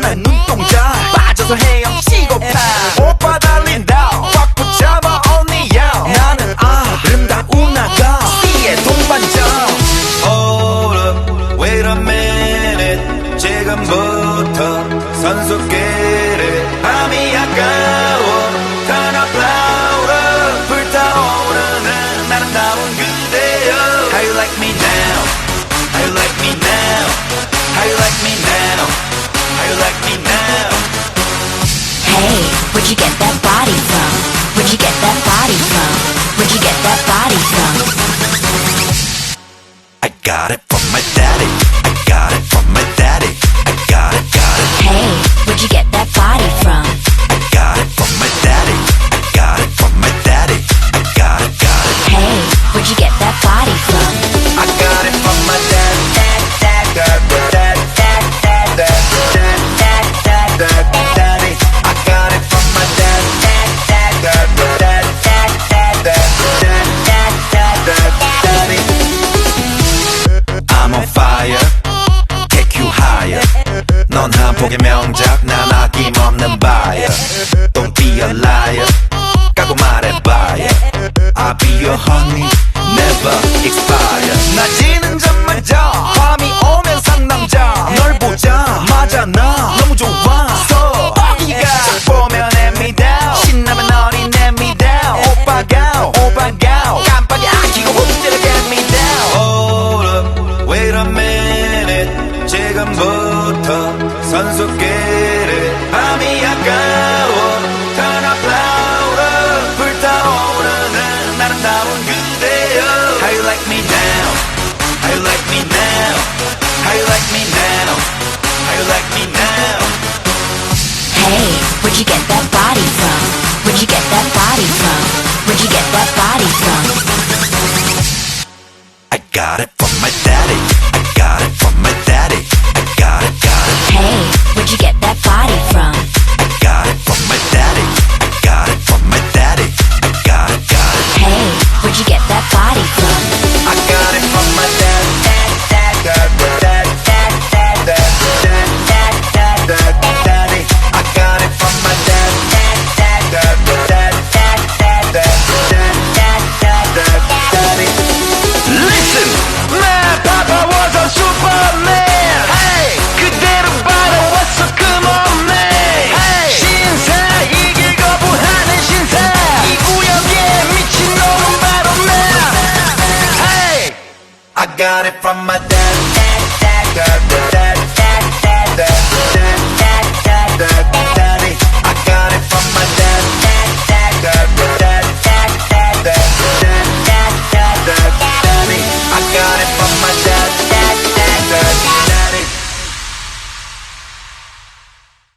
난 눈동자 빠져서 헤엄치고파 오빠 달린다 꽉 붙잡아 언니야 나는 아름다운 아가 C의 동반자 Hold up, wait a minute 지금부터 선수끼리 밤이 아까워 Turn up louder 불타오르는 아름다운 그대여 How you like me now? How you like me now? How you like me now? How you like me now? Hey, where'd you get that body from? Where'd you get that body from? Where'd you get that body from? I got it from my daddy I got it from my daddy I got it Hey, where'd you get that body from? I got it from my daddy I got it from my daddy I got it Hey, where'd you get that body from? I got it from my daddy I got it from my daddy I'm on fire Take you higher 넌 한 폭의 명작 난 아낌없는 buyer Don't be a liar 까고 말해봐요 I'll be your honey Never expire 낮이는 잠마자 밤이 오면 상남자 널 보자마자 나 너무 좋았어 뻑이가 딱 보면 hand me down 신나면 너리 let me down 오빠가 깜빡이 아끼고 훅 때려 get me down Hold up, wait a minute 지금부터 선수끼리 밤이 아까워 Turn up louder 불타오르는 아름다운 그대여 How you like me now? How you like me now? How you like me now? How you like me now? Hey, where'd you get that body from? Where'd you get that body from? Where'd you get that body from? I got it